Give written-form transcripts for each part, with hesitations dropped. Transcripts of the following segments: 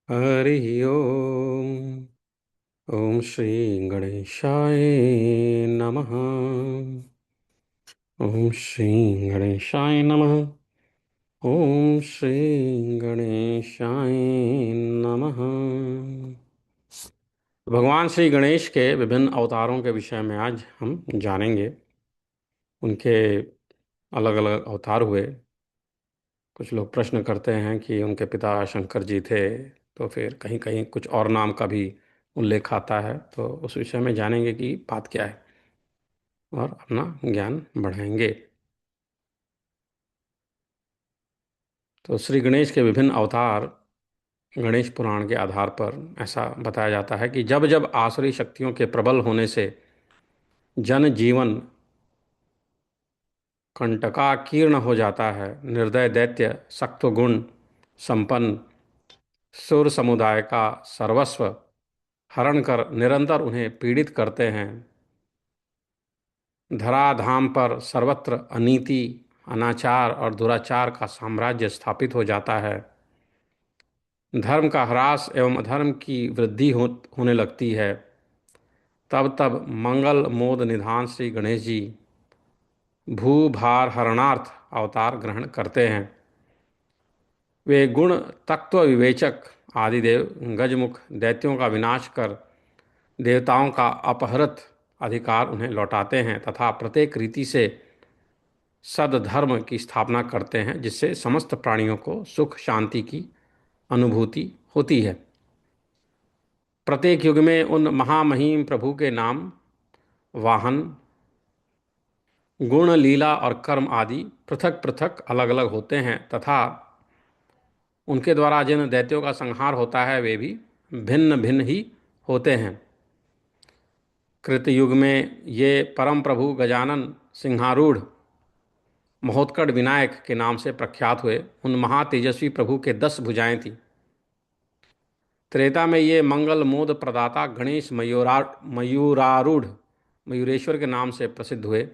हरि ओम। ओम श्री गणेशाय नमः। ओम श्री गणेशाय नमः। ओम श्री गणेशाय नमः। भगवान श्री गणेश के विभिन्न अवतारों के विषय में आज हम जानेंगे। उनके अलग अलग अवतार हुए। कुछ लोग प्रश्न करते हैं कि उनके पिता शंकर जी थे, तो फिर कहीं कहीं कुछ और नाम का भी उल्लेख आता है। तो उस विषय में जानेंगे कि बात क्या है और अपना ज्ञान बढ़ाएंगे। तो श्री गणेश के विभिन्न अवतार गणेश पुराण के आधार पर ऐसा बताया जाता है कि जब जब आसुरी शक्तियों के प्रबल होने से जन जीवन कंटकाकीर्ण हो जाता है, निर्दय दैत्य सत्वगुण संपन्न सुर समुदाय का सर्वस्व हरण कर निरंतर उन्हें पीड़ित करते हैं, धराधाम पर सर्वत्र अनीति, अनाचार और दुराचार का साम्राज्य स्थापित हो जाता है, धर्म का ह्रास एवं अधर्म की वृद्धि होने लगती है, तब तब मंगल मोद निधान श्री गणेश जी भूभार हरणार्थ अवतार ग्रहण करते हैं। वे गुण तत्व विवेचक आदिदेव गजमुख दैत्यों का विनाश कर देवताओं का अपहृत अधिकार उन्हें लौटाते हैं तथा प्रत्येक रीति से सदधर्म की स्थापना करते हैं, जिससे समस्त प्राणियों को सुख शांति की अनुभूति होती है। प्रत्येक युग में उन महामहिम प्रभु के नाम, वाहन, गुण, लीला और कर्म आदि पृथक पृथक अलग अलग होते हैं तथा उनके द्वारा जिन दैत्यों का संहार होता है वे भी भिन्न भिन्न ही होते हैं। कृतयुग में ये परम प्रभु गजानन सिंहारूढ़ महोत्कट विनायक के नाम से प्रख्यात हुए। उन महातेजस्वी प्रभु के 10 भुजाएं थीं। त्रेता में ये मंगल मोद प्रदाता गणेश मयूरारूढ़ मयूरेश्वर के नाम से प्रसिद्ध हुए।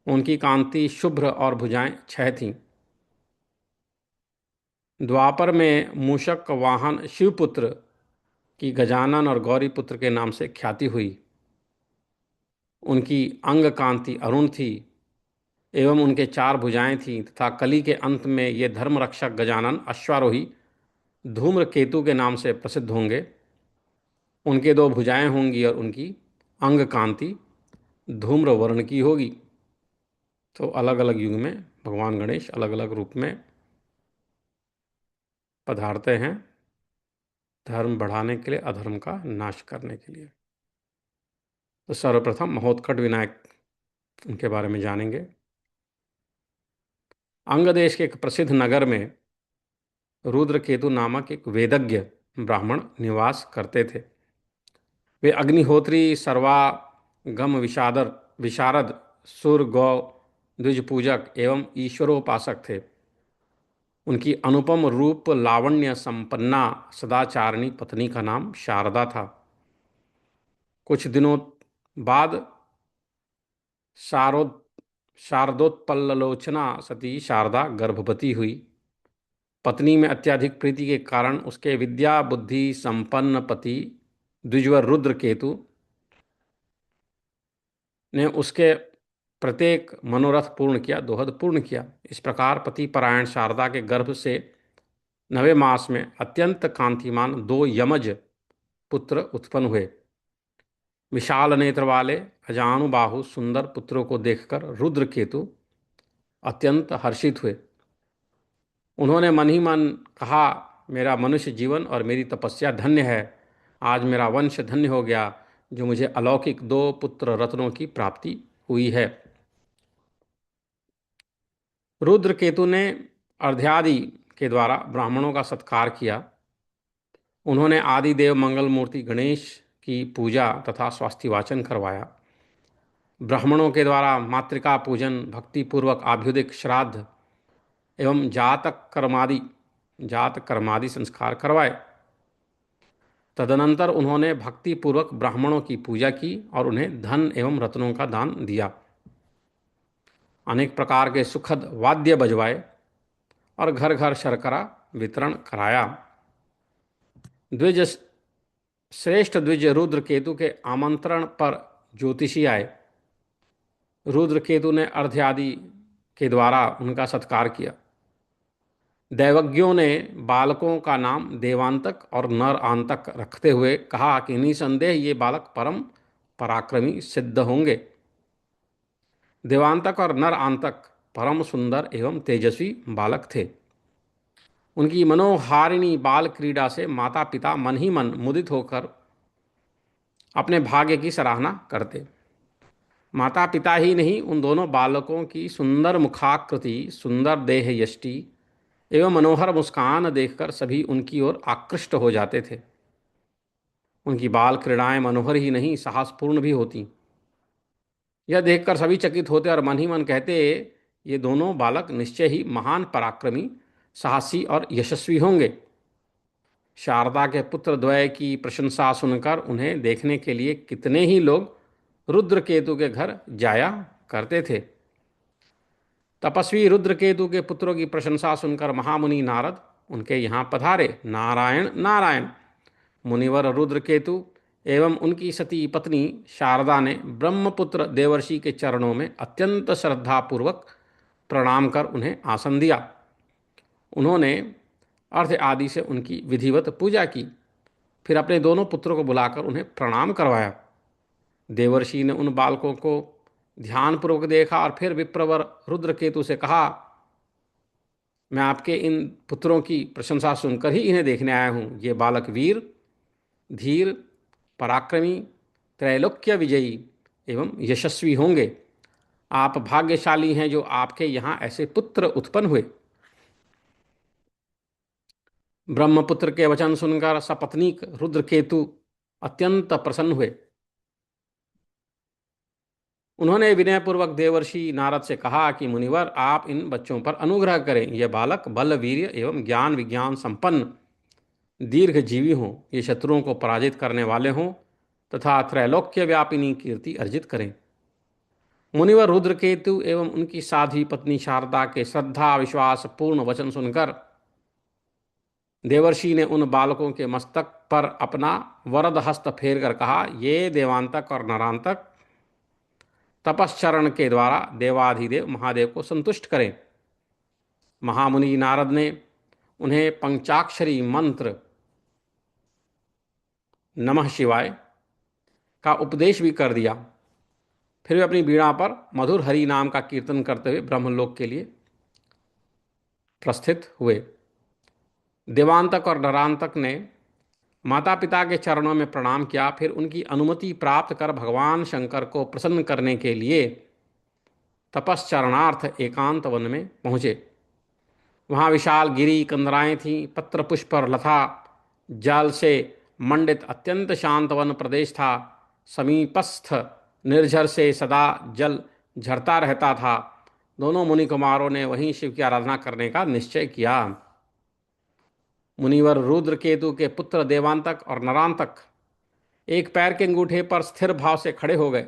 उनकी कांति शुभ्र और भुजाएं 6 थीं। द्वापर में मूषक वाहन शिवपुत्र की गजानन और गौरीपुत्र के नाम से ख्याति हुई। उनकी अंग कांति अरुण थी एवं उनके 4 भुजाएं थीं तथा कली के अंत में ये धर्म रक्षक गजानन अश्वारोही धूम्रकेतु के नाम से प्रसिद्ध होंगे। उनके 2 भुजाएं होंगी और उनकी अंग कांति धूम्र वर्ण की होगी। तो अलग अलग युग में भगवान गणेश अलग अलग रूप में पधारते हैं, धर्म बढ़ाने के लिए, अधर्म का नाश करने के लिए। तो सर्वप्रथम महोत्कट विनायक, उनके बारे में जानेंगे। अंग देश के एक प्रसिद्ध नगर में रुद्रकेतु नामक एक वेदज्ञ ब्राह्मण निवास करते थे। वे अग्निहोत्री, सर्वागम विशारद, सुर गौ द्विज पूजक एवं ईश्वरोपासक थे। उनकी अनुपम रूप लावण्य संपन्ना सदाचारिणी पत्नी का नाम शारदा था। कुछ दिनों बाद शारोद शारदोत्पल्लोचना सती शारदा गर्भवती हुई। पत्नी में अत्यधिक प्रीति के कारण उसके विद्या बुद्धि संपन्न पति द्विजवर रुद्र केतु ने उसके प्रत्येक मनोरथ पूर्ण किया, दोहद पूर्ण किया। इस प्रकार पति परायण शारदा के गर्भ से 9वें मास में अत्यंत कांतिमान 2 यमज पुत्र उत्पन्न हुए। विशाल नेत्र वाले अजानुबाहु सुंदर पुत्रों को देखकर रुद्र केतु अत्यंत हर्षित हुए। उन्होंने मन ही मन कहा, मेरा मनुष्य जीवन और मेरी तपस्या धन्य है। आज मेरा वंश धन्य हो गया, जो मुझे अलौकिक 2 पुत्र रत्नों की प्राप्ति हुई है। रुद्र केतु ने अर्ध्यादि के द्वारा ब्राह्मणों का सत्कार किया। उन्होंने आदिदेव मंगल मूर्ति गणेश की पूजा तथा स्वास्थ्य वाचन करवाया। ब्राह्मणों के द्वारा मातृका पूजन, भक्तिपूर्वक आभ्युदिक श्राद्ध एवं जात कर्मादि संस्कार करवाए। तदनंतर उन्होंने भक्तिपूर्वक ब्राह्मणों की पूजा की और उन्हें धन एवं रत्नों का दान दिया। अनेक प्रकार के सुखद वाद्य बजवाए और घर घर शर्करा वितरण कराया। द्विज श्रेष्ठ द्विज रुद्र केतु के आमंत्रण पर ज्योतिषी आए। रुद्र केतु ने अर्घ्य आदि के द्वारा उनका सत्कार किया। दैवज्ञों ने बालकों का नाम देवांतक और नर आंतक रखते हुए कहा कि निसंदेह ये बालक परम पराक्रमी सिद्ध होंगे। देवांतक और नर आंतक परम सुंदर एवं तेजस्वी बालक थे। उनकी मनोहारिणी बाल क्रीड़ा से माता पिता मन ही मन मुदित होकर अपने भाग्य की सराहना करते। माता पिता ही नहीं, उन दोनों बालकों की सुंदर मुखाकृति, सुंदर देह यष्टि एवं मनोहर मुस्कान देखकर सभी उनकी ओर आकृष्ट हो जाते थे। उनकी बाल क्रीड़ाएं मनोहर ही नहीं, साहसपूर्ण भी होती। यह देखकर सभी चकित होते और मन ही मन कहते, ये दोनों बालक निश्चय ही महान पराक्रमी, साहसी और यशस्वी होंगे। शारदा के पुत्र द्वय की प्रशंसा सुनकर उन्हें देखने के लिए कितने ही लोग रुद्रकेतु के घर जाया करते थे। तपस्वी रुद्रकेतु के पुत्रों की प्रशंसा सुनकर महामुनि नारद उनके यहाँ पधारे। नारायण नारायण। मुनिवर रुद्रकेतु एवं उनकी सती पत्नी शारदा ने ब्रह्मपुत्र देवर्षि के चरणों में अत्यंत श्रद्धापूर्वक प्रणाम कर उन्हें आसन दिया। उन्होंने अर्घ्य आदि से उनकी विधिवत पूजा की। फिर अपने दोनों पुत्रों को बुलाकर उन्हें प्रणाम करवाया। देवर्षि ने उन बालकों को ध्यानपूर्वक देखा और फिर विप्रवर रुद्रकेतु से कहा, मैं आपके इन पुत्रों की प्रशंसा सुनकर ही इन्हें देखने आया हूँ। ये बालक वीर, धीर, पराक्रमी, त्रैलोक्य विजयी एवं यशस्वी होंगे। आप भाग्यशाली हैं जो आपके यहाँ ऐसे पुत्र उत्पन्न हुए। ब्रह्मपुत्र के वचन सुनकर सपत्नीक रुद्रकेतु अत्यंत प्रसन्न हुए। उन्होंने विनयपूर्वक देवर्षि नारद से कहा कि मुनिवर, आप इन बच्चों पर अनुग्रह करें। ये बालक बल, वीर्य एवं ज्ञान विज्ञान संपन्न, दीर्घजीवी हों, ये शत्रुओं को पराजित करने वाले हों तथा त्रैलोक्य व्यापिनी कीर्ति अर्जित करें। मुनिवर रुद्रकेतु एवं उनकी साध्वी पत्नी शारदा के श्रद्धा विश्वास पूर्ण वचन सुनकर देवर्षि ने उन बालकों के मस्तक पर अपना वरद हस्त फेर कर कहा, ये देवांतक और नरांतक तपश्चरण के द्वारा देवाधिदेव महादेव को संतुष्ट करें। महामुनि नारद ने उन्हें पंचाक्षरी मंत्र नमः शिवाय का उपदेश भी कर दिया। फिर वे अपनी वीणा पर मधुर हरि नाम का कीर्तन करते हुए ब्रह्मलोक के लिए प्रस्थित हुए। देवांतक और नरांतक ने माता पिता के चरणों में प्रणाम किया। फिर उनकी अनुमति प्राप्त कर भगवान शंकर को प्रसन्न करने के लिए तपश्चरणार्थ एकांत वन में पहुँचे। वहाँ विशाल गिरी कंदराएँ थीं, पत्र पुष्प और लता जल से मंडित अत्यंत शांत वन प्रदेश था। समीपस्थ निर्झर से सदा जल झरता रहता था। दोनों मुनि कुमारों ने वहीं शिव की आराधना करने का निश्चय किया। मुनिवर रुद्रकेतु के पुत्र देवांतक और नरांतक एक पैर के अंगूठे पर स्थिर भाव से खड़े हो गए।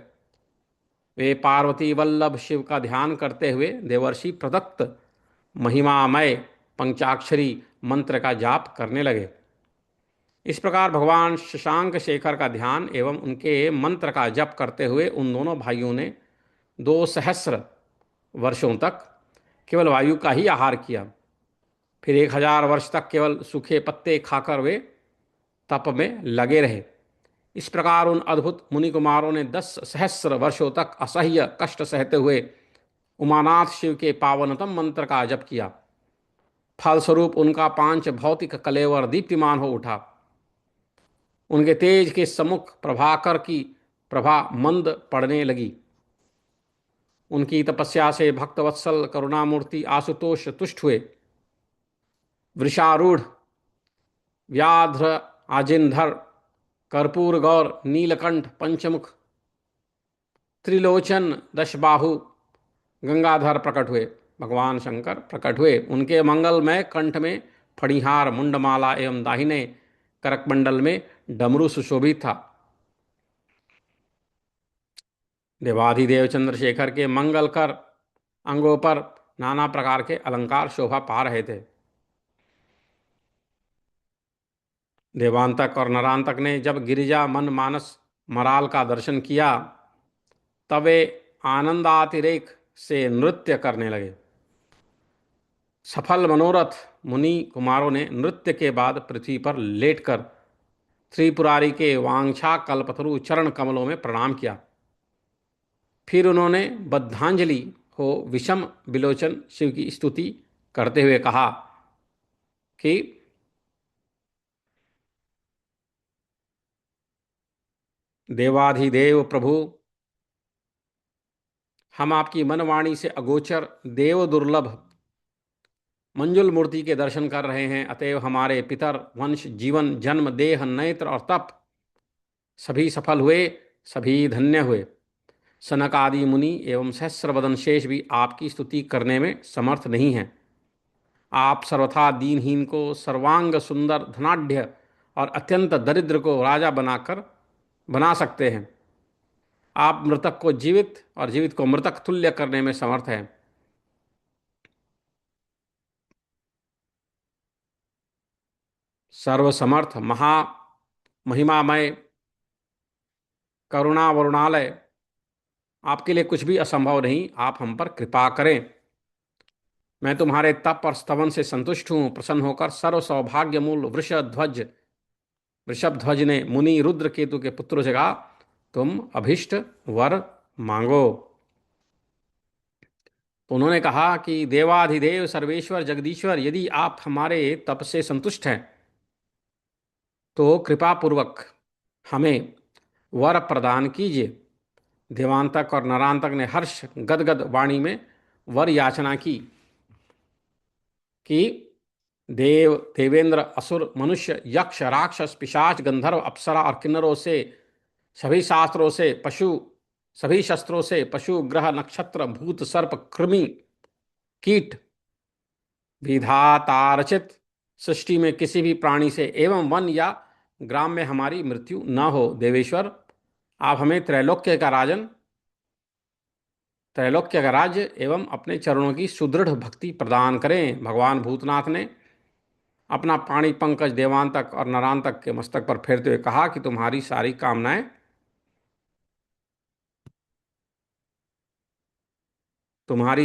वे पार्वती वल्लभ शिव का ध्यान करते हुए देवर्षि प्रदत्त महिमामय पंचाक्षरी मंत्र का जाप करने लगे। इस प्रकार भगवान शशांक शेखर का ध्यान एवं उनके मंत्र का जप करते हुए उन दोनों भाइयों ने 2 सहस्र वर्षों तक केवल वायु का ही आहार किया। फिर 1000 वर्ष तक केवल सूखे पत्ते खाकर वे तप में लगे रहे। इस प्रकार उन अद्भुत मुनि कुमारों ने 10 सहस्र वर्षों तक असह्य कष्ट सहते हुए उमानाथ शिव के पावनतम मंत्र का जप किया। फलस्वरूप उनका पांच भौतिक कलेवर दीप्तिमान हो उठा। उनके तेज के सम्मुख प्रभाकर की प्रभा मंद पड़ने लगी। उनकी तपस्या से भक्तवत्सल करुणामूर्ति आशुतोष तुष्ट हुए। वृषारूढ़, व्याघ्र आजिनधर, कर्पूर गौर, नीलकंठ, पंचमुख, त्रिलोचन, दशबाहु गंगाधर प्रकट हुए। भगवान शंकर प्रकट हुए। उनके मंगलमय कंठ में फणिहार, मुंडमाला एवं दाहिने करकमंडल में डमरू सुशोभित था। देवाधिदेव चंद्रशेखर के मंगलकर अंगों पर नाना प्रकार के अलंकार शोभा पा रहे थे। देवांतक और नरांतक ने जब गिरिजा मन मानस मराल का दर्शन किया, तब वे आनंदातिरेक से नृत्य करने लगे। सफल मनोरथ मुनि कुमारों ने नृत्य के बाद पृथ्वी पर लेटकर त्रिपुरारी के वांछा कल्पतरु चरण कमलों में प्रणाम किया। फिर उन्होंने बद्धांजलि हो विषम बिलोचन शिव की स्तुति करते हुए कहा कि देवाधिदेव प्रभु, हम आपकी मनवाणी से अगोचर देव दुर्लभ मंजुल मूर्ति के दर्शन कर रहे हैं। अतएव हमारे पितर वंश जीवन जन्म देह नेत्र और तप सभी सफल हुए, सभी धन्य हुए। सनक आदि मुनि एवं सहस्रवदन शेष भी आपकी स्तुति करने में समर्थ नहीं हैं। आप सर्वथा दीनहीन को सर्वांग सुंदर धनाढ़ और अत्यंत दरिद्र को राजा बना सकते हैं। आप मृतक को जीवित और जीवित को मृतक तुल्य करने में समर्थ हैं। सर्वसमर्थ महा महिमामय करुणा वरुणालय, आपके लिए कुछ भी असंभव नहीं, आप हम पर कृपा करें। मैं तुम्हारे तप और स्तवन से संतुष्ट हूं। प्रसन्न होकर सर्व सौभाग्य मूल वृषभध्वज ने मुनि रुद्र केतु के पुत्रों से कहा, तुम अभिष्ट वर मांगो। तो उन्होंने कहा कि देवाधिदेव सर्वेश्वर जगदीश्वर, यदि आप हमारे तप से संतुष्ट हैं तो कृपा पूर्वक हमें वर प्रदान कीजिए। देवांतक और नरांतक ने हर्ष गदगद वाणी में वर याचना की कि देव देवेंद्र असुर मनुष्य यक्ष राक्षस पिशाच गंधर्व अप्सरा और किन्नरों से सभी शास्त्रों से पशु सभी शस्त्रों से पशु ग्रह नक्षत्र भूत सर्प कृमि कीट विधातारचित सृष्टि में किसी भी प्राणी से एवं वन या ग्राम में हमारी मृत्यु न हो। देवेश्वर, आप हमें त्रैलोक्य का राज्य एवं अपने चरणों की सुदृढ़ भक्ति प्रदान करें। भगवान भूतनाथ ने अपना पाणी पंकज देवांतक और नरांतक के मस्तक पर फेरते हुए कहा कि तुम्हारी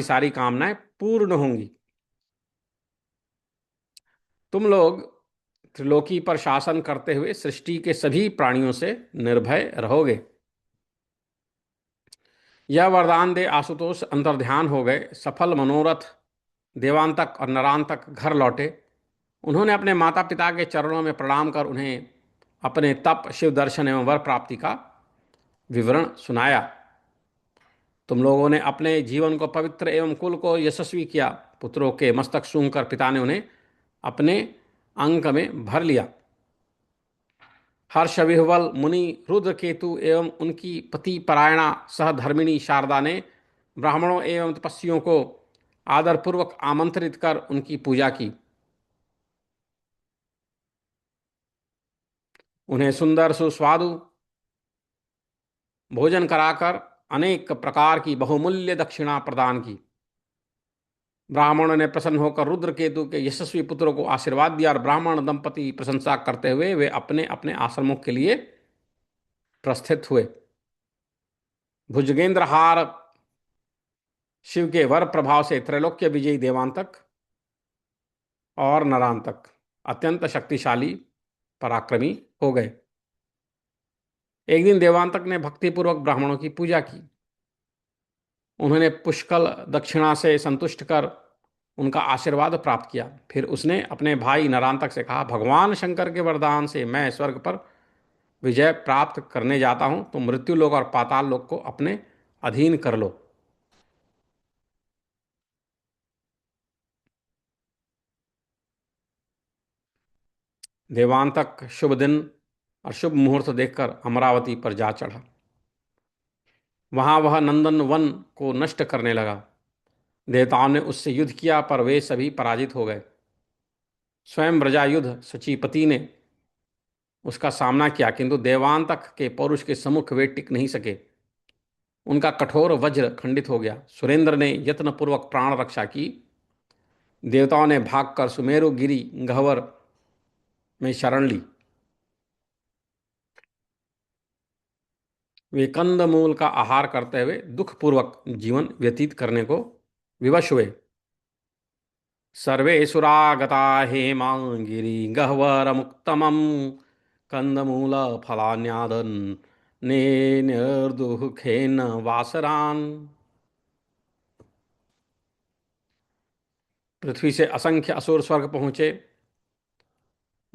सारी कामनाएं पूर्ण होंगी। तुम लोग त्रिलोकी पर शासन करते हुए सृष्टि के सभी प्राणियों से निर्भय रहोगे। यह वरदान दे आशुतोष अंतर्ध्यान हो गए। सफल मनोरथ देवांतक और नरांतक घर लौटे। उन्होंने अपने माता पिता के चरणों में प्रणाम कर उन्हें अपने तप शिव दर्शन एवं वर प्राप्ति का विवरण सुनाया। तुम लोगों ने अपने जीवन को पवित्र एवं कुल को यशस्वी किया। पुत्रों के मस्तक सूंघकर पिता ने उन्हें अपने अंक में भर लिया। हर्ष विह्वल मुनि रुद्र केतु एवं उनकी पति परायणा सहधर्मिणी शारदा ने ब्राह्मणों एवं तपस्वियों को आदरपूर्वक आमंत्रित कर उनकी पूजा की। उन्हें सुंदर सुस्वादु भोजन कराकर अनेक प्रकार की बहुमूल्य दक्षिणा प्रदान की। ब्राह्मणों ने प्रसन्न होकर रुद्र केतु के यशस्वी पुत्रों को आशीर्वाद दिया और ब्राह्मण दंपति प्रशंसा करते हुए वे अपने अपने आश्रमों के लिए प्रस्थित हुए। भुजगेंद्र हार शिव के वर प्रभाव से त्रैलोक्य विजयी देवांतक और नरांतक अत्यंत शक्तिशाली पराक्रमी हो गए। एक दिन देवांतक ने भक्तिपूर्वक ब्राह्मणों की पूजा की। उन्होंने पुष्कल दक्षिणा से संतुष्ट कर उनका आशीर्वाद प्राप्त किया। फिर उसने अपने भाई नरांतक से कहा, भगवान शंकर के वरदान से मैं स्वर्ग पर विजय प्राप्त करने जाता हूं, तो मृत्यु लोक और पाताल लोक को अपने अधीन कर लो। देवांतक शुभ दिन और शुभ मुहूर्त देखकर अमरावती पर जा चढ़ा। वहां वह नंदन वन को नष्ट करने लगा। देवताओं ने उससे युद्ध किया, पर वे सभी पराजित हो गए। स्वयं प्रजायुध सचीपति ने उसका सामना किया, किंतु देवांतक के पौरुष के सम्मुख वे टिक नहीं सके। उनका कठोर वज्र खंडित हो गया। सुरेंद्र ने यत्नपूर्वक प्राण रक्षा की। देवताओं ने भागकर सुमेरु गिरी गह्वर में शरण ली। वे कंदमूल का आहार करते हुए दुखपूर्वक जीवन व्यतीत करने को विवश हुए। सर्वे सुरागता हेमांगिरी गह्वरमुत्तमं कंदमूल फलान्यादन ने निर्दुखेन वासरान। पृथ्वी से असंख्य असुर स्वर्ग पहुंचे।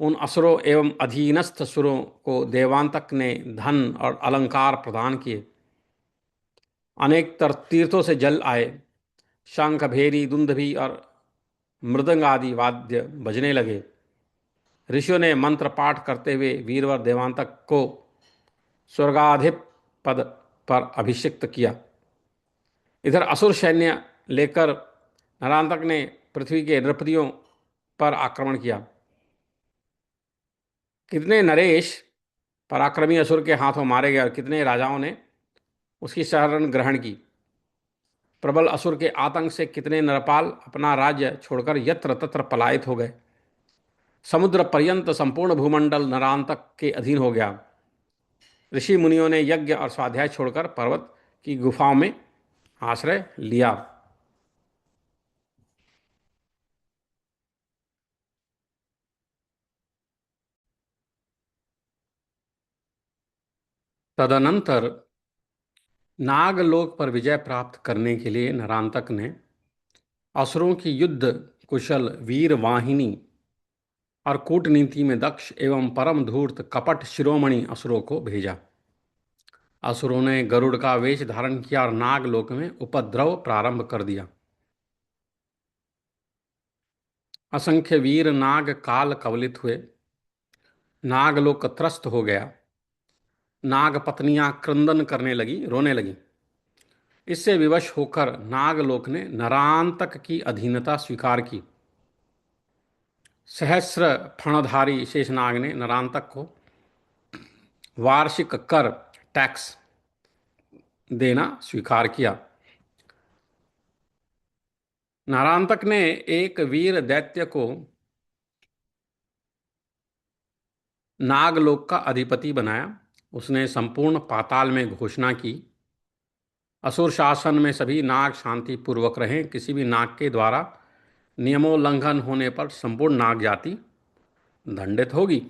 उन असुरों एवं अधीनस्थ सुरों को देवांतक ने धन और अलंकार प्रदान किए। अनेक तीर्थों से जल आए। शंख, भेरी, दुंदभी और मृदंग आदि वाद्य बजने लगे। ऋषियों ने मंत्र पाठ करते हुए वीरवर देवांतक को स्वर्गाधिप पद पर अभिषिक्त किया। इधर असुर सैन्य लेकर नरांतक ने पृथ्वी के नृपतियों पर आक्रमण किया। कितने नरेश पराक्रमी असुर के हाथों मारे गए और कितने राजाओं ने उसकी शरण ग्रहण की। प्रबल असुर के आतंक से कितने नरपाल अपना राज्य छोड़कर यत्र तत्र पलायित हो गए। समुद्र पर्यंत संपूर्ण भूमंडल नरांतक के अधीन हो गया। ऋषि मुनियों ने यज्ञ और स्वाध्याय छोड़कर पर्वत की गुफाओं में आश्रय लिया। तदनंतर नागलोक पर विजय प्राप्त करने के लिए नरांतक ने असुरों की युद्ध कुशल वीर वाहिनी और कूटनीति में दक्ष एवं परम धूर्त कपट शिरोमणि असुरों को भेजा। असुरों ने गरुड़ का वेश धारण किया और नागलोक में उपद्रव प्रारंभ कर दिया। असंख्य वीर नाग काल कवलित हुए। नागलोक त्रस्त हो गया। नाग पत्नियां क्रंदन करने लगी, रोने लगी। इससे विवश होकर नागलोक ने नरांतक की अधीनता स्वीकार की। सहस्र फणधारी शेषनाग ने नरांतक को वार्षिक कर टैक्स देना स्वीकार किया। नरांतक ने एक वीर दैत्य को नागलोक का अधिपति बनाया। उसने संपूर्ण पाताल में घोषणा की, असुर शासन में सभी नाग शांति पूर्वक रहें। किसी भी नाग के द्वारा नियमोल्लंघन होने पर संपूर्ण नाग जाति दंडित होगी।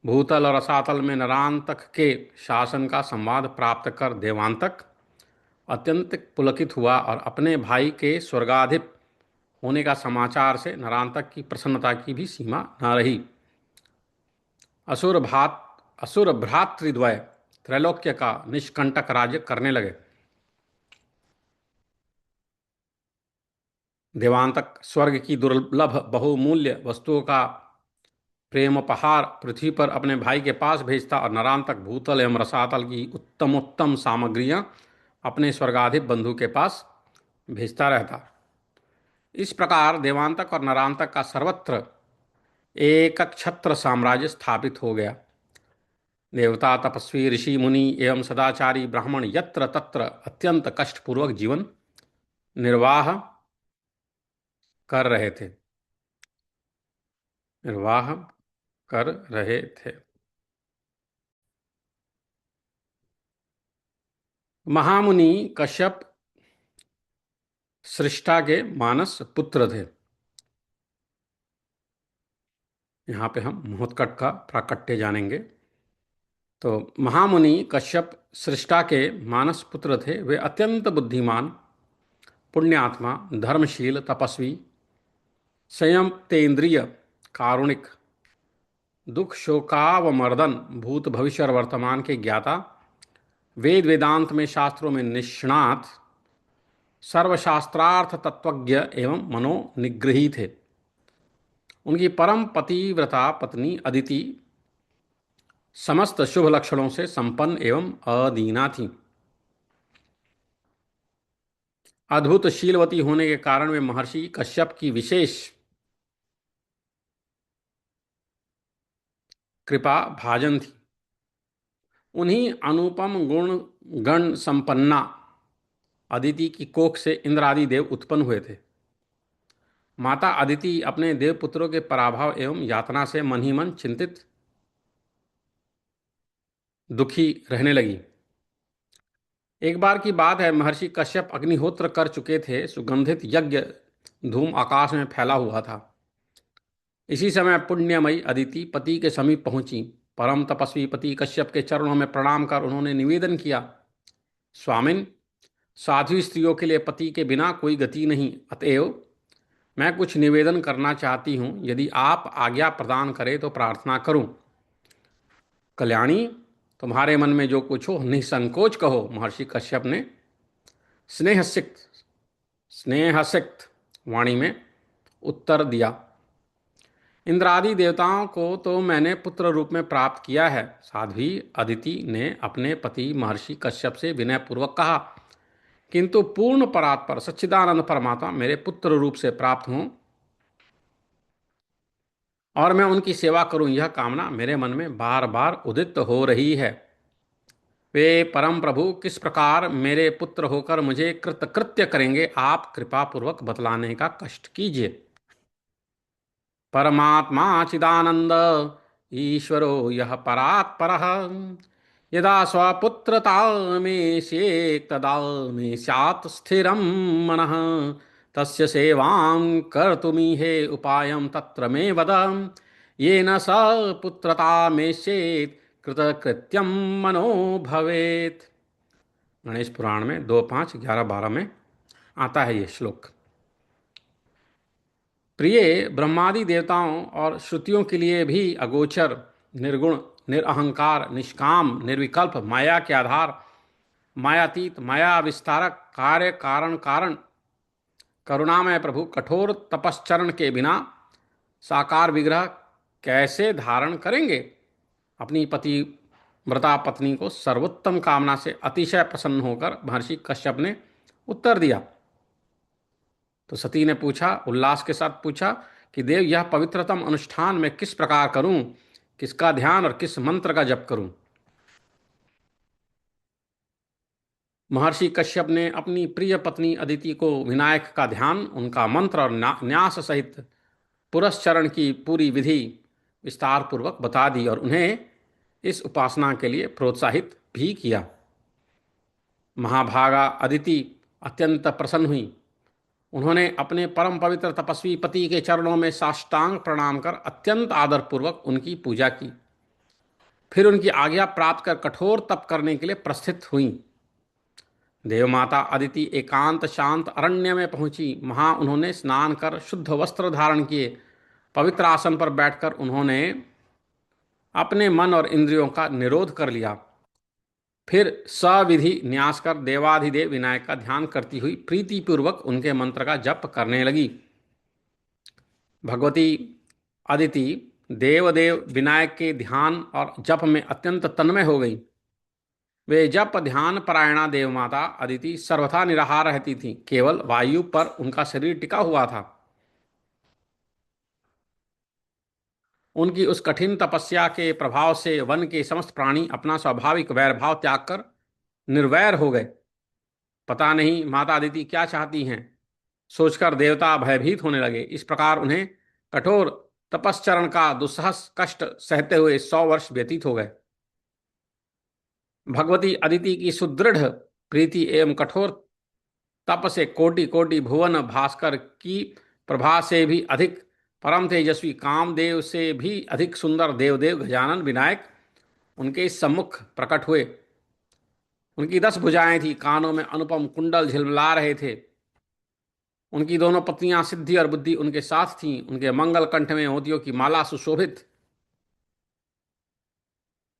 भूतल और रसातल में नरांतक के शासन का संवाद प्राप्त कर देवांतक अत्यंत पुलकित हुआ और अपने भाई के स्वर्गाधिप होने का समाचार से नरांतक की प्रसन्नता की भी सीमा न रही। असुर भ्रातृद्वय त्रैलोक्य का निष्कंटक राज्य करने लगे। देवांतक स्वर्ग की दुर्लभ बहुमूल्य वस्तुओं का प्रेमोपहार पृथ्वी पर अपने भाई के पास भेजता और नरांतक भूतल एवं रसातल की उत्तमोत्तम सामग्रियां अपने स्वर्गाधिप बंधु के पास भेजता रहता। इस प्रकार देवांतक और नरांतक का सर्वत्र एक छत्र साम्राज्य स्थापित हो गया। देवता, तपस्वी, ऋषि, मुनि एवं सदाचारी ब्राह्मण यत्र तत्र अत्यंत कष्टपूर्वक जीवन निर्वाह कर रहे थे निर्वाह कर रहे थे। महामुनि कश्यप सृष्टा के मानस पुत्र थे। यहाँ पे हम महोत्कट का प्राकट्य जानेंगे। तो महामुनि कश्यप सृष्टा के मानस पुत्र थे। वे अत्यंत बुद्धिमान, पुण्यात्मा, धर्मशील, तपस्वी, संयम तेन्द्रिय, कारुणिक, दुख शोकावमर्दन, भूत भविष्य और वर्तमान के ज्ञाता, वेद वेदांत में शास्त्रों में निष्णात, सर्वशास्त्रार्थ तत्वज्ञ एवं मनोनिग्रही थे। उनकी परम पतिव्रता पत्नी अदिति समस्त शुभ लक्षणों से संपन्न एवं अदीना थी। अद्भुत शीलवती होने के कारण वे महर्षि कश्यप की विशेष कृपा भाजन थी। उन्हीं अनुपम गुण गण संपन्ना अदिति की कोख से इंद्र आदि देव उत्पन्न हुए थे। माता अदिति अपने देवपुत्रों के पराभव एवं यातना से मन ही मन चिंतित दुखी रहने लगी। एक बार की बात है, महर्षि कश्यप अग्निहोत्र कर चुके थे। सुगंधित यज्ञ धूम आकाश में फैला हुआ था। इसी समय पुण्यमयी अदिति पति के समीप पहुंची। परम तपस्वी पति कश्यप के चरणों में प्रणाम कर उन्होंने निवेदन किया, स्वामिन, साध्वी स्त्रियों के लिए पति के बिना कोई गति नहीं, अतएव मैं कुछ निवेदन करना चाहती हूँ। यदि आप आज्ञा प्रदान करें तो प्रार्थना करूं। कल्याणी, तुम्हारे मन में जो कुछ हो निसंकोच कहो, महर्षि कश्यप ने स्नेहसिक्त स्नेहसिक्त वाणी में उत्तर दिया। इंद्रादि देवताओं को तो मैंने पुत्र रूप में प्राप्त किया है। साध्वी अदिति ने अपने पति महर्षि कश्यप से विनयपूर्वक कहा, किंतु पूर्ण परात्पर सच्चिदानंद परमात्मा मेरे पुत्र रूप से प्राप्त हों और मैं उनकी सेवा करूं, यह कामना मेरे मन में बार बार उदित हो रही है। वे परम प्रभु किस प्रकार मेरे पुत्र होकर मुझे कृतकृत्य करेंगे, आप कृपा पूर्वक बतलाने का कष्ट कीजिए। परमात्मा चिदानंद ईश्वरो यह परात्परः, यदा स्वपुत्रता मे स्येत् तदा मे स्यात् स्थिरं मनः। तस्य सेवां कर्तुमीहे उपायं तत्र मे वद, येन स पुत्रता मे स्येत् कृतकृत्यं मनो भवेत्। गणेश पुराण में 2, 5, 11, 12 में आता है ये श्लोक। प्रिय, ब्रह्मादि देवताओं और श्रुतियों के लिए भी अगोचर, निर्गुण, निरअहंकार, निष्काम, निर्विकल्प, माया के आधार, मायातीत, माया विस्तारक, कार्य कारण कारण, करुणामय प्रभु कठोर तपश्चरण के बिना साकार विग्रह कैसे धारण करेंगे। अपनी पति व्रता पत्नी को सर्वोत्तम कामना से अतिशय प्रसन्न होकर महर्षि कश्यप ने उत्तर दिया। तो सती ने पूछा, उल्लास के साथ पूछा कि देव, यह पवित्रतम अनुष्ठान मैं किस प्रकार करूं, किसका ध्यान और किस मंत्र का जप करूं। महर्षि कश्यप ने अपनी प्रिय पत्नी अदिति को विनायक का ध्यान, उनका मंत्र और न्यास सहित पुरस्चरण की पूरी विधि विस्तार पूर्वक बता दी और उन्हें इस उपासना के लिए प्रोत्साहित भी किया। महाभागा अदिति अत्यंत प्रसन्न हुई। उन्होंने अपने परम पवित्र तपस्वी पति के चरणों में साष्टांग प्रणाम कर अत्यंत आदरपूर्वक उनकी पूजा की। फिर उनकी आज्ञा प्राप्त कर कठोर तप करने के लिए प्रस्थित हुई। देवमाता अदिति एकांत शांत अरण्य में पहुंची। वहां उन्होंने स्नान कर शुद्ध वस्त्र धारण किए। पवित्र आसन पर बैठकर उन्होंने अपने मन और इंद्रियों का निरोध कर लिया। फिर सविधि न्यास कर देवाधिदेव विनायक का ध्यान करती हुई प्रीतिपूर्वक उनके मंत्र का जप करने लगी। भगवती अदिति देवदेव विनायक के ध्यान और जप में अत्यंत तन्मय हो गई। वे जप ध्यान परायणा देवमाता अदिति सर्वथा निराहार रहती थीं। केवल वायु पर उनका शरीर टिका हुआ था। उनकी उस कठिन तपस्या के प्रभाव से वन के समस्त प्राणी अपना स्वाभाविक वैर भाव त्याग कर निर्वैर हो गए। पता नहीं माता अदिति क्या चाहती हैं, सोचकर देवता भयभीत होने लगे। इस प्रकार उन्हें कठोर तपश्चरण का दुस्सह कष्ट सहते हुए 100 वर्ष व्यतीत हो गए। भगवती अदिति की सुदृढ़ प्रीति एवं कठोर तप से कोटि कोटि भुवन भास्कर की प्रभा से भी अधिक परम तेजस्वी, कामदेव से भी अधिक सुंदर देवदेव गजानन विनायक उनके सम्मुख प्रकट हुए। उनकी 10 भुजाएं थी, कानों में अनुपम कुंडल झिलमिला रहे थे। उनकी दोनों पत्नियां सिद्धि और बुद्धि उनके साथ थीं। उनके मंगल कंठ में मोतियों की माला सुशोभित।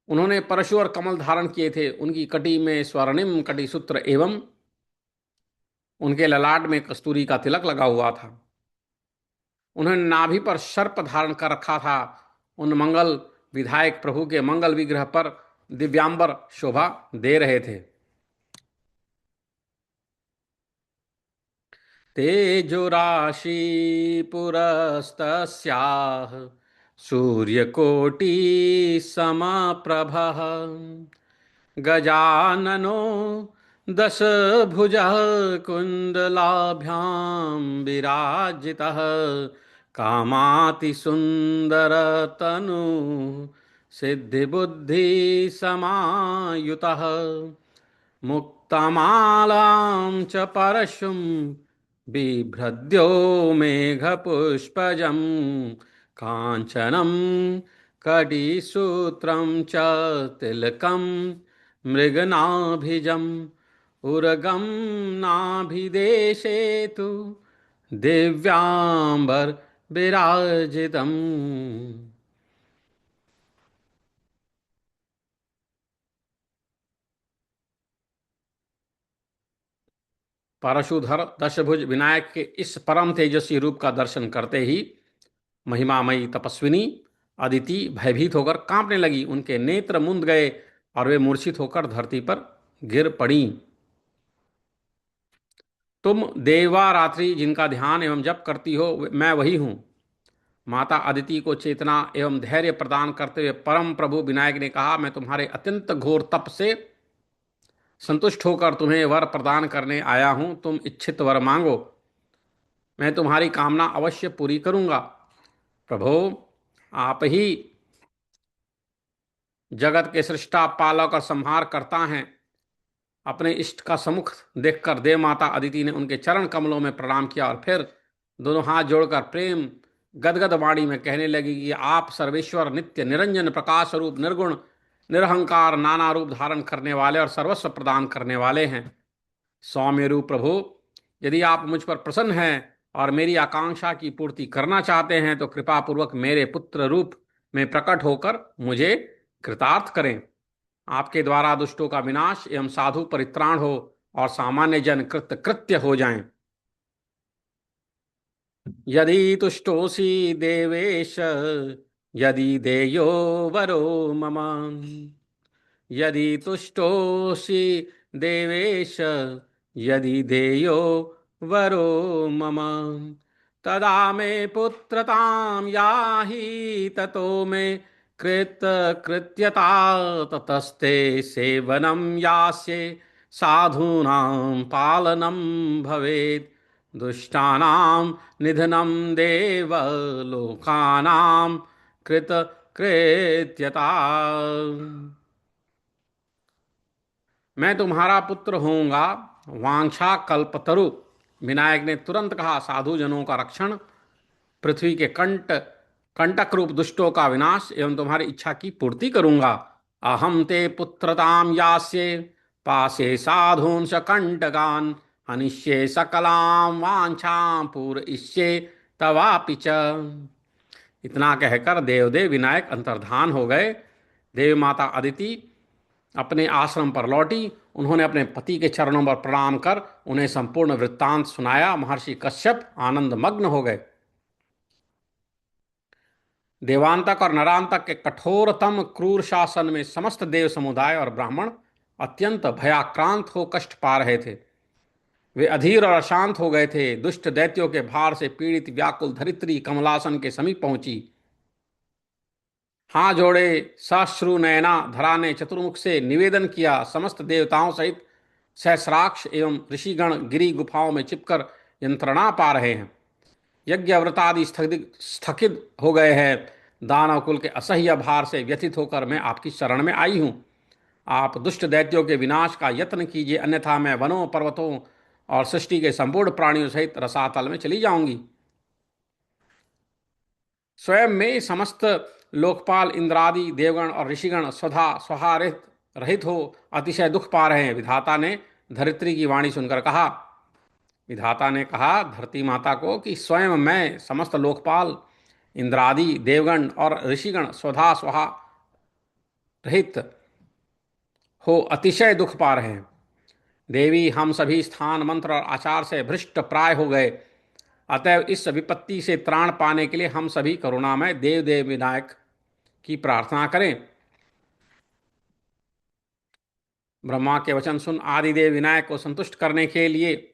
उन्होंने परशु और कमल धारण किए थे। उनकी कटी में स्वर्णिम कटी सूत्र एवं उनके ललाट में कस्तूरी का तिलक लगा हुआ था। उन्होंने नाभि पर सर्प धारण कर रखा था। उन मंगल विधायक प्रभु के मंगल विग्रह पर दिव्यांबर शोभा दे रहे थे। तेजो राशि पुरस्तस्याः सूर्यकोटि समप्रभः, गजाननो दशभुजः कुण्डलाभ्यां विराजितः, कामातिसुन्दरतनु सिद्धिबुद्धिसमायुतः, मुक्तात्मा तमालां च परशुं बिभ्रद्यो मेघपुष्पजं काञ्चनं कटिसूत्रं च तिलकं मृगनाभिजम् उर्गं नाभिदेशे तु दिव्याम्बर विराजितम्। परशुधर दशभुज विनायक के इस परम तेजस्वी रूप का दर्शन करते ही महिमामयी तपस्विनी अदिति भयभीत होकर कांपने लगी। उनके नेत्र मुंद गए और वे मूर्छित होकर धरती पर गिर पड़ी। तुम देवा रात्रि जिनका ध्यान एवं जप करती हो, मैं वही हूं। माता अदिति को चेतना एवं धैर्य प्रदान करते हुए परम प्रभु विनायक ने कहा, मैं तुम्हारे अत्यंत घोर तप से संतुष्ट होकर तुम्हें वर प्रदान करने आया हूं। तुम इच्छित वर मांगो, मैं तुम्हारी कामना अवश्य पूरी करूंगा। प्रभो, आप ही जगत के सृष्टा, पालक और संहार करता हैं। अपने इष्ट का सम्मुख देखकर देव माता अदिति ने उनके चरण कमलों में प्रणाम किया और फिर दोनों हाथ जोड़कर प्रेम गदगद वाणी में कहने लगी कि आप सर्वेश्वर, नित्य निरंजन, प्रकाश रूप, निर्गुण, निरहंकार, नाना रूप धारण करने वाले और सर्वस्व प्रदान करने वाले हैं। सौम्य रूप प्रभु, यदि आप मुझ पर प्रसन्न हैं और मेरी आकांक्षा की पूर्ति करना चाहते हैं तो कृपा पूर्वक मेरे पुत्र रूप में प्रकट होकर मुझे कृतार्थ करें। आपके द्वारा दुष्टों का विनाश एवं साधु परित्राण हो और सामान्य जन कृत कृत्य हो जाएं। यदि तुष्टोषि देवेश, यदि देयो वरो मम, यदि तुष्टोषि देवेश, यदि देयो वरो मम, तदा मे पुत्रतां याहि ततो मे कृत कृत्यता। ततस्ते सेवनं यास्ये साधूनां पालनं भवेत्, दुष्टानां निधनं देव लोकानां कृत कृत्यता। मैं तुम्हारा पुत्र होऊंगा। वांछा कल्पतरु। विनायक ने तुरंत कहा, साधु जनों का रक्षण, पृथ्वी के कंटक रूप दुष्टों का विनाश एवं तुम्हारी इच्छा की पूर्ति करूंगा। अहम ते पुत्रताम यास्ये पासे साधूंस कंटकान, हनिष्ये सकलाम वांछाम पूरयिष्ये तवापि च। इतना कहकर देवदेव विनायक अंतर्धान हो गए। देव माता अदिति अपने आश्रम पर लौटी। उन्होंने अपने पति के चरणों पर प्रणाम कर उन्हें संपूर्ण वृत्तांत सुनाया। महर्षि कश्यप आनंद मग्न हो गए। देवांतक और नरांतक के कठोरतम क्रूर शासन में समस्त देव समुदाय और ब्राह्मण अत्यंत भयाक्रांत हो कष्ट पा रहे थे। वे अधीर और अशांत हो गए थे। दुष्ट दैत्यों के भार से पीड़ित व्याकुल धरित्री कमलासन के समीप पहुंची। हाथ जोड़े साश्रु नयना धरा ने चतुर्मुख से निवेदन किया, समस्त देवताओं सहित सहस्राक्ष एवं ऋषिगण गिरी गुफाओं में छिपकर यंत्रणा पा रहे हैं। यज्ञ व्रतादि स्थगित हो गए हैं। दानव कुल के असह्य भार से व्यथित होकर मैं आपकी शरण में आई हूं। आप दुष्ट दैत्यों के विनाश का यत्न कीजिए, अन्यथा मैं वनों पर्वतों और सृष्टि के संपूर्ण प्राणियों सहित रसातल में चली जाऊंगी। स्वयं में समस्त लोकपाल इंद्रादि देवगण और ऋषिगण स्वधा स्वहारित रहित हो अतिशय दुख पा रहे हैं। विधाता ने धरित्री की वाणी सुनकर कहा, विधाता ने कहा धरती माता को कि स्वयं मैं समस्त लोकपाल इंद्रादि देवगण और ऋषिगण स्वधा स्वहा रहित हो अतिशय दुख पा रहे हैं। देवी, हम सभी स्थान मंत्र और आचार से भ्रष्ट प्राय हो गए। अतएव इस विपत्ति से त्राण पाने के लिए हम सभी करुणामय देव देव विनायक की प्रार्थना करें। ब्रह्मा के वचन सुन आदिदेव विनायक को संतुष्ट करने के लिए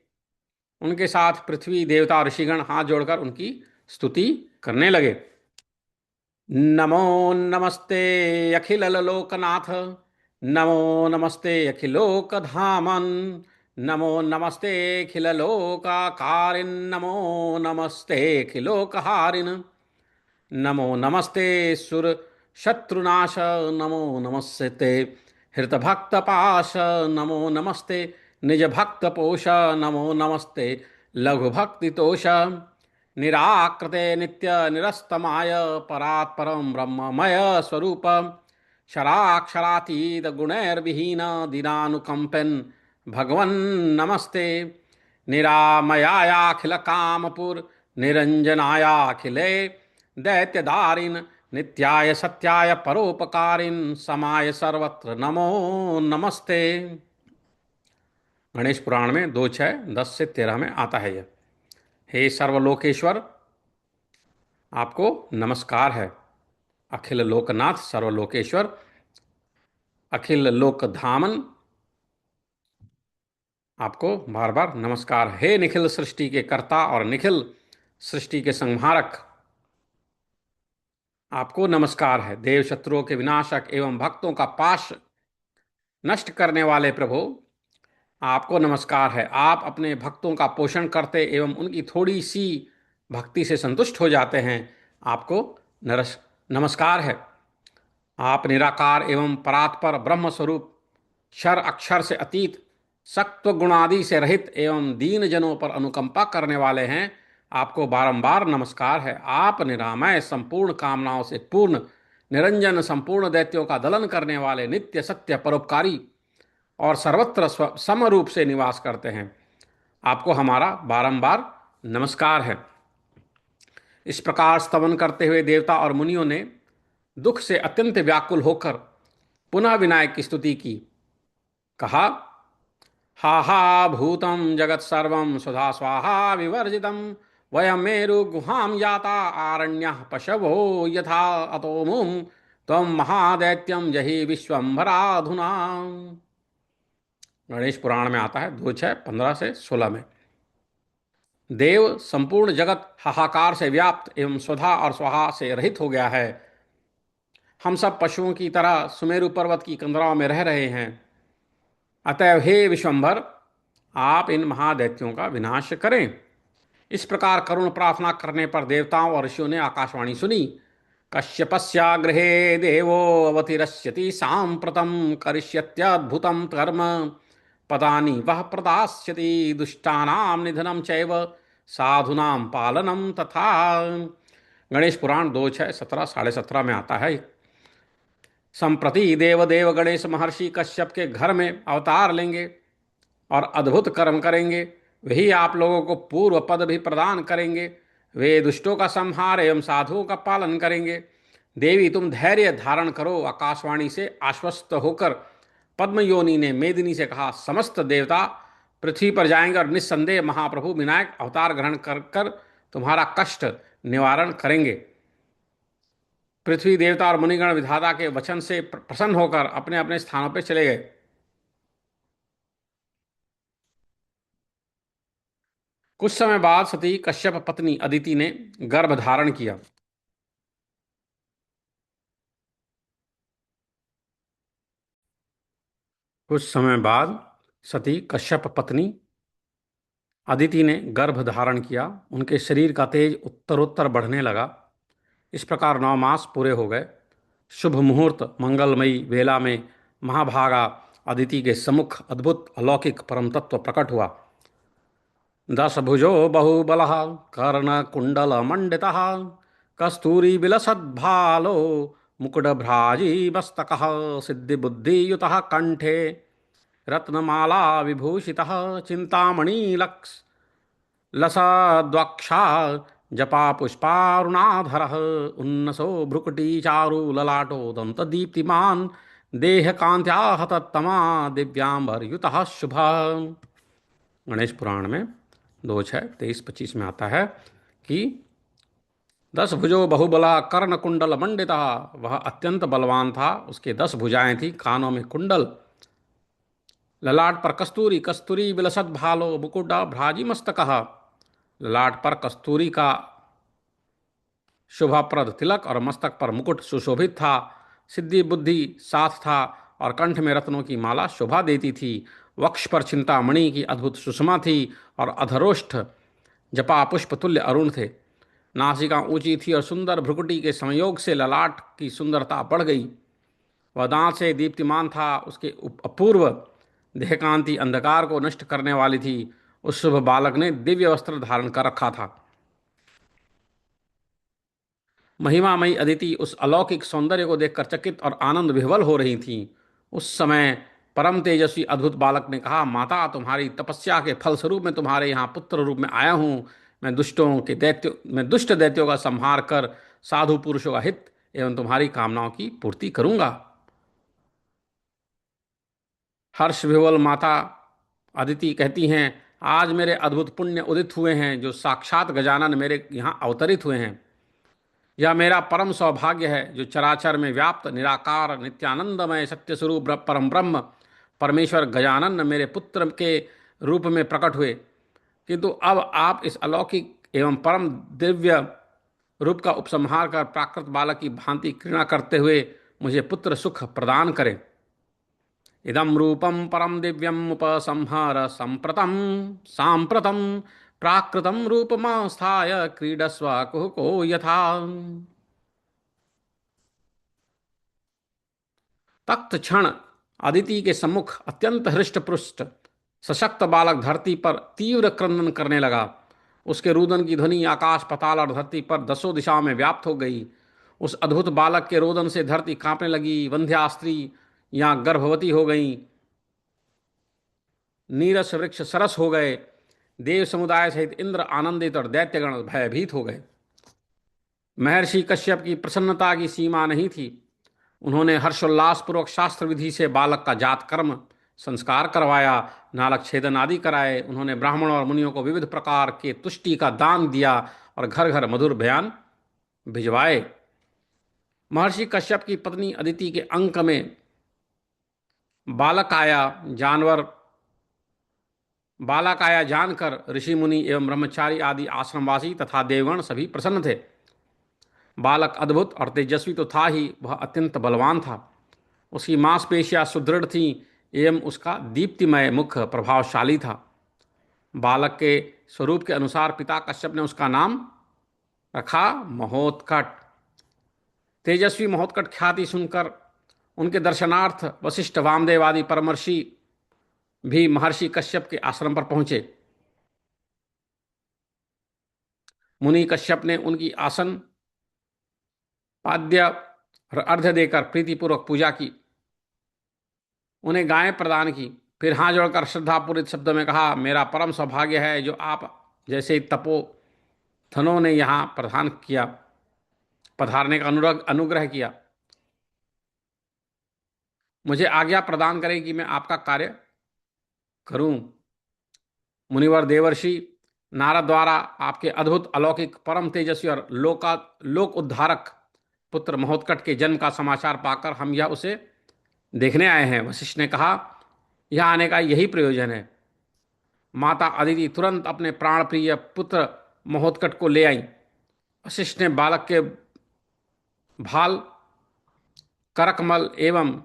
उनके साथ पृथ्वी देवता ऋषिगण हाथ जोड़कर उनकी स्तुति करने लगे। नमो नमस्ते अखिल लोकनाथ, नमो नमस्ते अखिलोकधामन, नमो नमस्ते अखिल लोकाकारिन, नमो नमस्ते अखिलोकहारिन, नमो नमस्ते सुर शत्रुनाश, नमो नमस्ते हृतभक्तपाश, नमो नमस्ते निज भक्त पोष नमो नमस्ते लघु भक्ति तोष निराकृते नित्य निरस्तमाय परात्परम ब्रह्ममय स्वरूप क्षराक्षरातीत गुणैर्विहीन दीनानुकंपन भगवन् नमस्ते निरामयायाखिल कामपुर निरंजनायाखिले दैत्यदारिन नित्याय सत्याय परोपकारिन समाय सर्वत्र नमो नमस्ते। गणेश पुराण में 2:6-10 से 13 में आता है यह। हे सर्वलोकेश्वर, आपको नमस्कार है। अखिल लोकनाथ सर्वलोकेश्वर, अखिल लोक धामन, आपको बार बार नमस्कार। हे निखिल सृष्टि के कर्ता और निखिल सृष्टि के संहारक, आपको नमस्कार है। देव शत्रुओं के विनाशक एवं भक्तों का पाश नष्ट करने वाले प्रभु, आपको नमस्कार है। आप अपने भक्तों का पोषण करते एवं उनकी थोड़ी सी भक्ति से संतुष्ट हो जाते हैं, आपको नमस्कार है। आप निराकार एवं परात्पर ब्रह्म स्वरूप, क्षर अक्षर से अतीत, सत्व गुणादि से रहित एवं दीन जनों पर अनुकंपा करने वाले हैं, आपको बारंबार नमस्कार है। आप निरामय, संपूर्ण कामनाओं से पूर्ण, निरंजन, संपूर्ण दैत्यों का दलन करने वाले, नित्य सत्य परोपकारी और सर्वत्र सम रूप से निवास करते हैं, आपको हमारा बारंबार नमस्कार है। इस प्रकार स्तवन करते हुए देवता और मुनियों ने दुख से अत्यंत व्याकुल होकर पुनः विनायक की स्तुति की। कहा, हा हा भूतम जगत सर्वम सुधा स्वाहा विवर्जितम वयम मेरु गुहाम याता आरण्य पशवो यथा अतो मुम तम महादैत्यम जहि विश्वम्भराधुना। गणेश पुराण में आता है 2:6-15 से 16 में। देव संपूर्ण जगत हाहाकार से व्याप्त एवं स्वधा और स्वाहा से रहित हो गया है। हम सब पशुओं की तरह सुमेरु पर्वत की कंदराओं में रह रहे हैं। अतएव हे विश्वंभर, आप इन महादैत्यों का विनाश करें। इस प्रकार करुण प्रार्थना करने पर देवताओं और ऋषियों ने आकाशवाणी सुनी। कश्यपस्या गृहे देवो अवतिरस्यति सांप्रतम करिष्यत्यद्भुतम कर्म पदानि वह प्रदास्यति दुष्टानाम निधनम चैव साधुनाम पालनम तथा। गणेश पुराण 2:6-17 में आता है। संप्रति देवदेव गणेश महर्षि कश्यप के घर में अवतार लेंगे और अद्भुत कर्म करेंगे। वही आप लोगों को पूर्व पद भी प्रदान करेंगे। वे दुष्टों का संहार एवं साधुओं का पालन करेंगे। देवी, तुम धैर्य धारण करो। आकाशवाणी से आश्वस्त होकर पद्मयोनि ने मेदिनी से कहा, समस्त देवता पृथ्वी पर जाएंगे और निस्संदेह महाप्रभु विनायक अवतार ग्रहण कर कर तुम्हारा कष्ट निवारण करेंगे। पृथ्वी देवता और मुनिगण विधाता के वचन से प्रसन्न होकर अपने अपने स्थानों पर चले गए। कुछ समय बाद सती कश्यप पत्नी अदिति ने गर्भ धारण किया। कुछ समय बाद सती कश्यप पत्नी अदिति ने गर्भ धारण किया। उनके शरीर का तेज उत्तरोत्तर बढ़ने लगा। इस प्रकार 9 मास पूरे हो गए। शुभ मुहूर्त मंगलमयी वेला में महाभागा अदिति के सम्मुख अद्भुत अलौकिक परम तत्व प्रकट हुआ। 10 भुजो बहुबल कर्ण कुंडल मंडिता कस्तूरी विलसद्भालो मुकुटभ्राजी मस्तक सिद्धिबुद्धियुत कंठे रत्नमाला विभूषितः चिंतामणि लसद्वक्षा जपा पुष्पारुणाधरः उन्नसो भ्रुकुटी चारु ललाटो दंतदीप्तिमान् देहकान्त्या हतत्तमा दिव्यांबरयुतः शुभः। गणेश पुराण में 2:6-23-25 में आता है कि 10 भुजो बहुबला कर्ण कुंडल मंडिता, वह अत्यंत बलवान था। उसके 10 भुजाएं थी, कानों में कुंडल, ललाट पर कस्तूरी, कस्तूरी विलसत भालो मुकुट भ्राजी मस्तकः, ललाट पर कस्तूरी का शोभाप्रद तिलक और मस्तक पर मुकुट सुशोभित था। सिद्धि बुद्धि साथ था और कंठ में रत्नों की माला शोभा देती थी। वक्ष पर चिंतामणि की अद्भुत सुषमा थी और अधरोष्ठ जपा पुष्प तुल्य अरुण थे। नासिका ऊंची थी और सुंदर भ्रुकुटी के संयोग से ललाट की सुंदरता बढ़ गई। वह दांत से दीप्तिमान था। उसके अपूर्व देहकांति अंधकार को नष्ट करने वाली थी। उस शुभ बालक ने दिव्य वस्त्र धारण कर रखा था। महिमामयी अदिति उस अलौकिक सौंदर्य को देखकर चकित और आनंद विह्वल हो रही थीं। उस समय परम तेजस्वी अद्भुत बालक ने कहा, माता, तुम्हारी तपस्या के फलस्वरूप मैं तुम्हारे यहाँ पुत्र रूप में आया हूँ। मैं दुष्ट दैत्यों का संहार कर साधु पुरुषों का हित एवं तुम्हारी कामनाओं की पूर्ति करूंगा। हर्ष विह्वल माता अदिति कहती हैं, आज मेरे अद्भुत पुण्य उदित हुए हैं, जो साक्षात गजानन मेरे यहाँ अवतरित हुए हैं। यह मेरा परम सौभाग्य है, जो चराचर में व्याप्त निराकार नित्यानंदमय सत्य स्वरूप परम ब्रह्म परमेश्वर गजानन मेरे पुत्र के रूप में प्रकट हुए। किंतु अब आप इस अलौकिक एवं परम दिव्य रूप का उपसंहार कर प्राकृत बालक की भांति क्रीड़ा करते हुए मुझे पुत्र सुख प्रदान करें। इदं रूपम परम दिव्यम उपसंहार संप्रतम सांप्रतम प्राकृतम रूपमास्थाय क्रीडस्व कुहुको यथा। तक्त क्षण अदिति के सम्मुख अत्यंत हृष्ट पुष्ट सशक्त बालक धरती पर तीव्र क्रंदन करने लगा। उसके रुदन की ध्वनि आकाश पाताल और धरती पर दसों दिशाओं में व्याप्त हो गई। उस अद्भुत बालक के रोदन से धरती कांपने लगी। वंध्या स्त्री या गर्भवती हो गई, नीरस वृक्ष सरस हो गए, देव समुदाय सहित इंद्र आनंदित और दैत्यगण भयभीत हो गए। महर्षि कश्यप की प्रसन्नता की सीमा नहीं थी। उन्होंने हर्षोल्लास पूर्वक शास्त्र विधि से बालक का जात कर्म संस्कार करवाया, नालक छेदन आदि कराए। उन्होंने ब्राह्मणों और मुनियों को विविध प्रकार के तुष्टि का दान दिया और घर घर मधुर बयान भिजवाए। महर्षि कश्यप की पत्नी अदिति के अंक में बालक आया जानवर बालक आया जानकर ऋषि मुनि एवं ब्रह्मचारी आदि आश्रमवासी तथा देवगण सभी प्रसन्न थे। बालक अद्भुत और तेजस्वी तो था ही, वह अत्यंत बलवान था। उसकी मांसपेशियां सुदृढ़ थीं एवं उसका दीप्तिमय मुख प्रभावशाली था। बालक के स्वरूप के अनुसार पिता कश्यप ने उसका नाम रखा महोत्कट। तेजस्वी महोत्कट ख्याति सुनकर उनके दर्शनार्थ वशिष्ठ वामदेव आदि परमर्षि भी महर्षि कश्यप के आश्रम पर पहुंचे। मुनि कश्यप ने उनकी आसन पाद्य और अर्घ्य देकर प्रीतिपूर्वक पूजा की, उन्हें गायें प्रदान की। फिर हाथ जोड़कर श्रद्धापूरित शब्दों में कहा, मेरा परम सौभाग्य है जो आप जैसे तपोधनों ने यहाँ पधारने का अनुग्रह किया। मुझे आज्ञा प्रदान करें कि मैं आपका कार्य करूं। मुनिवर देवर्षि नारद द्वारा आपके अद्भुत अलौकिक परम तेजस्वी और लोक उद्धारक पुत्र महोत्कट के जन्म का समाचार पाकर हम यह उसे देखने आए हैं। वशिष्ठ ने कहा, यह आने का यही प्रयोजन है। माता अदिति तुरंत अपने प्राण प्रिय पुत्र महोत्कट को ले आई। वशिष्ठ ने बालक के भाल, करकमल एवं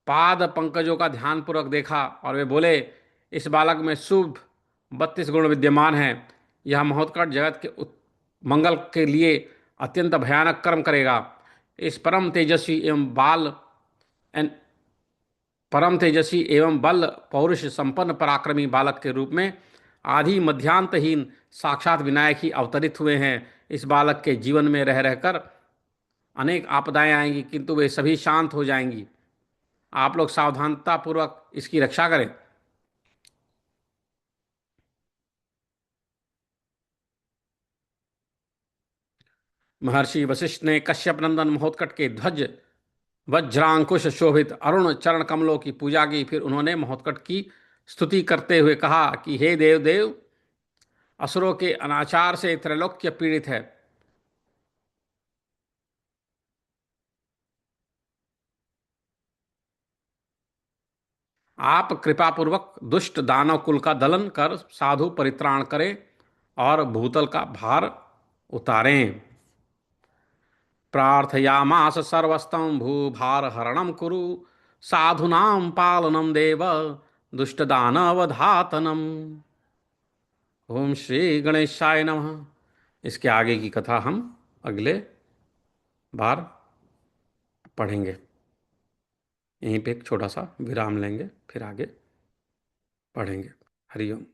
पाद पंकजों का ध्यानपूर्वक देखा और वे बोले, इस बालक में शुभ 32 गुण विद्यमान हैं। यह महोत्कट जगत के मंगल के लिए अत्यंत भयानक कर्म करेगा। इस परम तेजस्वी एवं बल पौरुष संपन्न पराक्रमी बालक के रूप में आदि मध्यांतहीन साक्षात विनायक ही अवतरित हुए हैं। इस बालक के जीवन में रह रहकर अनेक आपदाएं आएंगी, किंतु वे सभी शांत हो जाएंगी। आप लोग सावधानता पूर्वक इसकी रक्षा करें। महर्षि वशिष्ठ ने कश्यप नंदन महोत्कट के ध्वज वज्रांकुश शोभित अरुण चरण कमलों की पूजा की। फिर उन्होंने महोत्कट की स्तुति करते हुए कहा कि हे देव देव, असुरों के अनाचार से त्रैलोक्य पीड़ित है। आप कृपापूर्वक दुष्ट दानव कुल का दलन कर साधु परित्राण करें और भूतल का भार उतारें। प्रार्थयामास सर्वस्तं भूभार हरणम कुरु साधुनां पालनम देव दुष्ट दानवधातनम। ओम श्री गणेशाय नमः। इसके आगे की कथा हम अगले बार पढ़ेंगे। यहीं पे एक छोटा सा विराम लेंगे, फिर आगे पढ़ेंगे। हरिओम।